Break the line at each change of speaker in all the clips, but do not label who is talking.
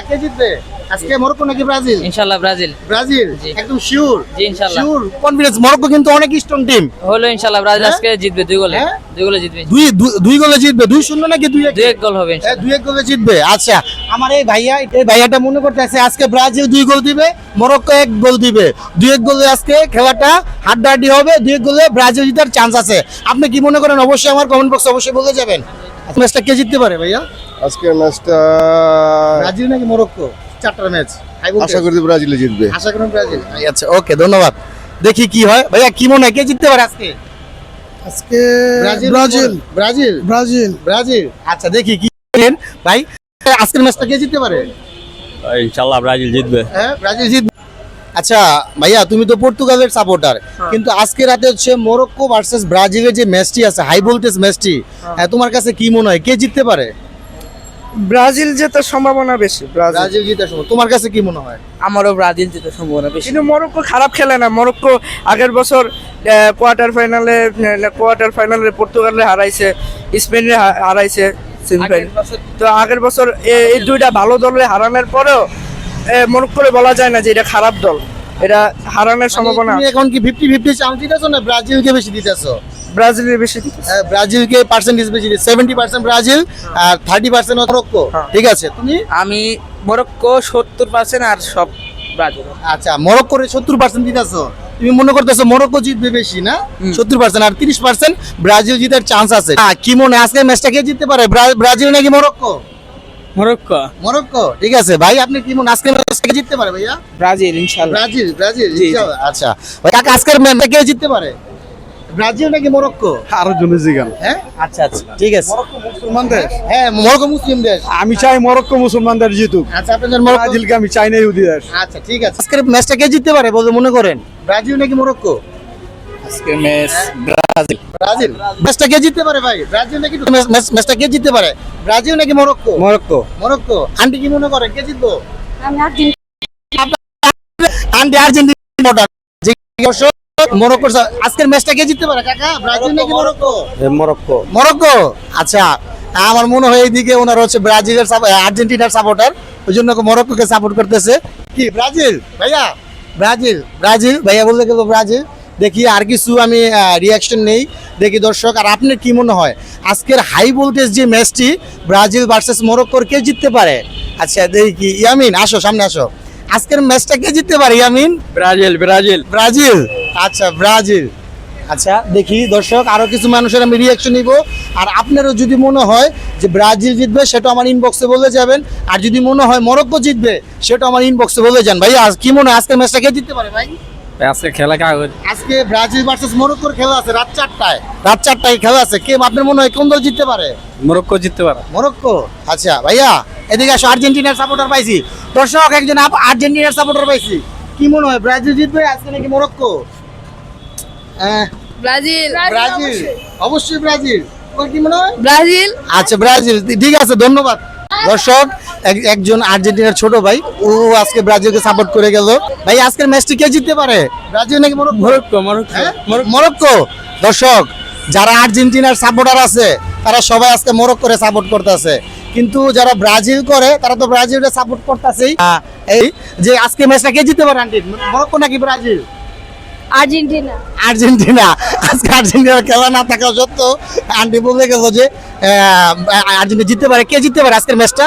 কে জিতবে আজকে, মরক্কো নাকি ব্রাজিল?
ইনশাআল্লাহ ব্রাজিল।
ব্রাজিল
জি।
একদম শিওর?
জি ইনশাআল্লাহ।
Sure confidence? মরক্কো কিন্তু অনেক স্ট্রং টিম।
হলো ইনশাআল্লাহ ব্রাজিল
হ্যাঁ?
আজকে জিতবে 2 গোলে।
হ্যাঁ?
2 গোলে জিতবে।
দুই গোলে জিতবে? 2-0 নাকি 2-1?
2-1 গোল হবে ইনশাআল্লাহ।
2-1 গোলে জিতবে। আচ্ছা, আমার এই ভাইয়াটা মনে করতেছে আজকে ব্রাজিল 2 গোল দিবে, মরক্কো 1 গোল দিবে। 2-1 গোলে আজকে খেলাটা হাড্ডাহাড্ডি হবে, 2-1 গোলে ব্রাজিল জেতার চান্স আছে। আপনি কি মনে করেন? অবশ্যই আমার কমেন্ট বক্সে অবশ্যই বলে যাবেন। ম্যাচটা কে জিততে পারে ভাইয়া?
আজকের ম্যাচটা
ব্রাজিল নাকি মরক্কো? 4টা ম্যাচ।
আশা করি ব্রাজিলে জিতবে।
আশা করেন ব্রাজিল। আচ্ছা, ওকে, ধন্যবাদ। দেখি কি হয়। ভাইয়া কি মনে হয় কে জিততে পারে আজকে?
আজকে
Brazil
Brazil
Brazil
Brazil
Brazil. আচ্ছা, দেখি কি বলেন ভাই, আজকের ম্যাচটা কে জিততে পারে?
ইনশাআল্লাহ ব্রাজিল জিতবে।
হ্যাঁ, ব্রাজিল জিতবে। আচ্ছা ভাইয়া, তুমি তো পর্তুগালের সাপোর্টার, কিন্তু আজকে রাতে হচ্ছে মরক্কো ভার্সেস ব্রাজিলের যে ম্যাচটি আছে, হাই ভোল্টেজ ম্যাচটি, তোমার কাছে কি মনে হয় কে জিততে পারে?
ব্রাজিল জেতার সম্ভাবনা বেশি।
ব্রাজিল জিতার সময় তোমার কাছে কি মনে হয়?
আমারও ব্রাজিল জেতার সম্ভাবনা বেশি।
কিন্তু মরক্কো খারাপ খেলে না। মরক্কো আগের বছর কোয়ার্টার ফাইনালে পর্তুগালে হারাইছে, স্পেনে হারাইছে সেমিফাইনাল। তো আগের বছর এই দুইটা ভালো দলে হারানোর পরেও মরক্কোরে বলা যায় না যে এটা খারাপ দল। এটা হারানোর সম্ভাবনা।
তুমি এখন কি 50-50 চান্স দিতেছো না ব্রাজিলকে বেশি দিতেছো?
ব্রাজিলের বেশি দিতেছে।
ব্রাজিলকে পার্সেন্টেজ বেশি, 70% ব্রাজিল আর 30% মরক্কো। ঠিক আছে, তুমি?
আমি মরক্কো 70% আর সব ব্রাজিল।
আচ্ছা, মরক্কোর 70% দিতেছো, তুমি মনে করতেছো মরক্কো জিতবে বেশি না? 70% আর 30% ব্রাজিল জিতার চান্স আছে। কি মনে হয় আজকে ম্যাচটা কে জিততে পারে, ব্রাজিল নাকি মরক্কো?
মরক্কো।
মরক্কো। ঠিক আছে ভাই, আপনি কি মনে আজকে ম্যাচটা কে জিততে পারে ভাইয়া?
ব্রাজিল ইনশাআল্লাহ।
ব্রাজিল ইনশাআল্লাহ। আচ্ছা ভাই, কাকা আজকের ম্যাচটা কে জিততে পারে, ব্রাজিল নাকি মরক্কো?
আরো জনে জিগান।
হ্যাঁ, আচ্ছা, ঠিক আছে।
মরক্কো মুসলমান দেশ।
হ্যাঁ, মরক্কো মুসলিম দেশ।
আমি চাই মরক্কো মুসলমানদের জিতুক।
আচ্ছা, আপনাদের মরক্কো।
ব্রাজিলকে আমি চাই না ইহুদি দেশ।
আচ্ছা, ঠিক আছে। আজকের ম্যাচটা কে জিততে পারে বলে মনে করেন, ব্রাজিল নাকি মরক্কো?
আজকের ম্যাচ ব্রাজিল।
ব্রাজিল। ম্যাচটা কে জিততে পারে ভাই, ব্রাজিল নাকি ম্যাচটা কে জিততে পারে, ব্রাজিল নাকি মরক্কো?
মরক্কো।
মরক্কো। আন্টি কি মনে করেন কে জিতবো?
আমি আর্জেন্টিনা।
Aunty Argentina. মরক্কো। আজকের ম্যাচটা কে জিততে পারে কাকা, ব্রাজিল নাকি মরক্কো?
মরক্কো।
মরক্কো। আচ্ছা, আমার মনে হয় এইদিকে ওনার হচ্ছে ব্রাজিলের আর্জেন্টিনার সাপোর্টার, ওই জন্য মরক্কোকে সাপোর্ট করতেছে। কি ব্রাজিল ভাইয়া? ব্রাজিল ভাইয়া বলতে গেল ব্রাজিল। দেখি আর কিছু আমি রিয়াকশন নেই, দেখি দর্শক। আর আপনার কি মনে হয় আজকের হাই ভোল্টেজ যে ম্যাচটি ব্রাজিল ভার্সেস মরক্কোর কে জিততে পারে? আচ্ছা, দেখি ইয়ামিন আসো, সামনে আসো। আজকের ম্যাচটা কে জিততে পারে ইয়ামিন?
Brazil Brazil
Brazil. আচ্ছা, ব্রাজিল। আচ্ছা, দেখি দর্শক, আরো কিছু মানুষের আমি রিয়াকশন নিব। আর আপনারও যদি মনে হয় যে ব্রাজিল জিতবে সেটা আমার ইনবক্সে বলে যাবেন, আর যদি মনে হয় মরক্কো জিতবে সেটা আমার ইনবক্সে বলে যান। ভাই কি মনে হয় আজকের ম্যাচটা কে জিততে পারে ভাই?
আজকে খেলা কাগজ।
আজকে ব্রাজিল ভার্সেস মরক্কোর খেলা আছে রাত 4টায় খেলা আছে। কে আপনার মনে হয় কোন দল জিততে পারে?
মরক্কো জিততে পারে।
মরক্কো। আচ্ছা ভাইয়া, এদিকে আসো। আর্জেন্টিনার সাপোর্টার পাইছি দর্শক, একজন আর্জেন্টিনার সাপোর্টার পাইছি। কি মনে হয় ব্রাজিল জিতবে আজকে নাকি মরক্কো?
ব্রাজিল।
ব্রাজিল, অবশ্যই ব্রাজিল। তোমার কি মনে হয়?
ব্রাজিল।
আচ্ছা, ব্রাজিল। ঠিক আছে, ধন্যবাদ। দর্শক, একজন আর্জেন্টিনার ছোট ভাই, ও আজকে ব্রাজিলকে সাপোর্ট করে গেল। ভাই আজকের ম্যাচটি কে জিততে পারে, ব্রাজিল নাকি মরক্কো?
মরক্কো মরক্কো
হ্যাঁ? মরক্কো। দর্শক, যারা আর্জেন্টিনার সাপোর্টার আছে তারা সবাই আজকে মরক্কোরে সাপোর্ট করতেছে, কিন্তু যারা ব্রাজিল করে তারা তো ব্রাজিলকে সাপোর্ট করতেছেই। এই যে আজকে ম্যাচটা কে জিততে পারে আন্টি, মরক্কো নাকি ব্রাজিল?
আর্জেন্টিনা।
আর্জেন্টিনা। আজকে আর্জেন্টিনার খেলা না থাকা সত্ত্বেও আন্টি বলে গেল যে আর্জেন্টিনা জিততে পারে। কে জিততে পারে আজকের ম্যাচটা?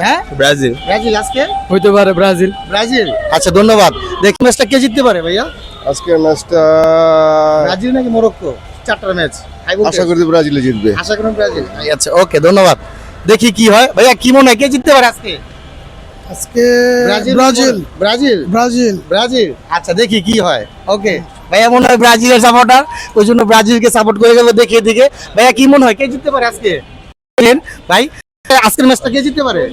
হ্যাঁ,
ব্রাজিল।
ব্রাজিল আজকে
হইতে পারে ব্রাজিল।
ব্রাজিল। আচ্ছা, ধন্যবাদ। দেখি ম্যাচটা কে জিততে পারে ভাইয়া,
আজকের ম্যাচটা
ব্রাজিল নাকি মরক্কো? 4টা ম্যাচ।
আশা করি ব্রাজিলে জিতবে।
আশা করেন ব্রাজিল। আচ্ছা, ওকে, ধন্যবাদ। দেখি কি হয়। ভাইয়া কি মনে হয় কে জিততে পারে আজকে?
আজকে
ব্রাজিল।
Brazil
Brazil. আচ্ছা, দেখি কি হয়। ওকে ভাইয়া, মনে হয় ব্রাজিলের সাপোর্টার, ওই জন্য ব্রাজিলকে সাপোর্ট করে গেল। দেখে ভাইয়া কি মনে হয় কে জিততে পারে আজকে ভাই, আজকের ম্যাচটা কে জিততে পারে?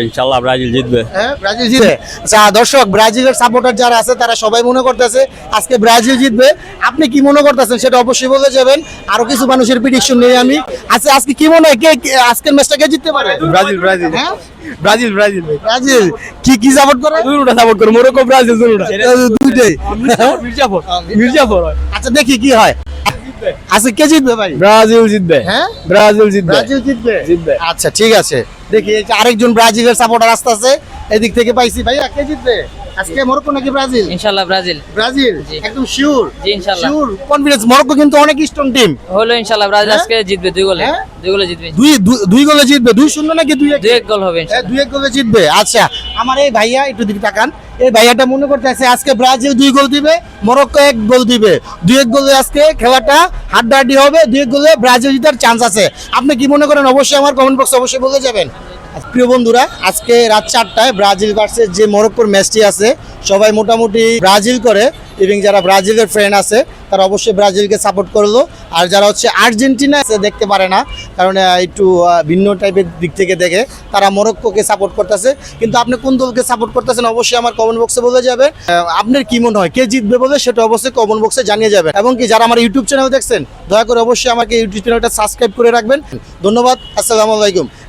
ইনশাআল্লাহ ব্রাজিল জিতবে।
হ্যাঁ, ব্রাজিল জিতবে। আচ্ছা দর্শক, ব্রাজিলের সাপোর্টার যারা আছে তারা সবাই মনে করতেছে আজকে ব্রাজিল জিতবে। আপনি কি মনে করতেছেন সেটা অবশ্যই বলে যাবেন। আরো কিছু মানুষের প্রেডিকশন নেই আমি। আচ্ছা, আজকে কি মনে হয় কে আজকের ম্যাচটা কে জিততে পারে?
ব্রাজিল।
হ্যাঁ,
ব্রাজিল ব্রাজিল ভাই
ব্রাজিল কি সাপোর্ট করে
দুটোটা সাপোর্ট করে মরক্কো ব্রাজিল দুটোটা
দুইটাই
মির্জাফর মির্জাফর
আচ্ছা দেখি কি হয় আজকে কে জিতবে ভাই
ব্রাজিল জিতবে
হ্যাঁ
ব্রাজিল জিতবে
ব্রাজিল জিতবে
জিতবে।
আচ্ছা ঠিক আছে দেখি এই যে আরেকজন ব্রাজিলের সাপোর্টার আসতেছে এদিক থেকে পাইছি ভাইয়া কে জিতবে আজকে মরক্কো নাকি ব্রাজিল
ইনশাল্লাহ ব্রাজিল
ব্রাজিল একদম শিওর
জি, ইনশাল্লাহ।
শিওর কনফিডেন্স মরক্কো কিন্তু অনেক স্ট্রং টিম
হলো ইনশাল্লাহ ব্রাজিল
হ্যাঁ?
আজকে জিতবে 2 গোলে
হ্যাঁ?
2 গোলে জিতবে
দুই গোলে জিতবে 2-0 নাকি 2-1
2-1 গোল হবে ইনশাল্লাহ
2-1 গোলে জিতবে আচ্ছা আমার এই ভাইয়া একটু দিকে তাকান এই ভাইয়াটা মনে করতেছে আজকে ব্রাজিল 2 গোল দিবে মরক্কো 1 গোল দিবে 2-1 গোলে আজকে খেলাটা হাড্ডাহাড্ডি হবে 2-1 গোলে ব্রাজিল জেতার চান্স আছে আপনি কি মনে করেন অবশ্যই আমার কমেন্ট বক্সে অবশ্যই বলে যাবেন প্রিয় বন্ধুরা আজকে রাত 4টায় ব্রাজিল ভার্সেস যে মরক্কোর ম্যাচটি আছে সবাই মোটামুটি ব্রাজিল করে এবং যারা ব্রাজিলের ফ্যান আছে তারা অবশ্যই ব্রাজিলকে সাপোর্ট করলো আর যারা হচ্ছে আর্জেন্টিনা আছে দেখতে পারে না কারণ একটু ভিন্ন টাইপের দিক থেকে দেখে তারা মরক্কোকে সাপোর্ট করতেছে কিন্তু আপনি কোন দলকে সাপোর্ট করতেছেন অবশ্যই আমার কমেন্ট বক্সে বলে যাবে আপনার কি মনে হয় কে জিতবে বলে সেটা অবশ্যই কমেন্ট বক্সে জানিয়ে যাবেন এবং কি যারা আমার ইউটিউব চ্যানেল দেখছেন দয়া করে অবশ্যই আমাকে ইউটিউব চ্যানেলটা সাবস্ক্রাইব করে রাখবেন ধন্যবাদ আসসালামু আলাইকুম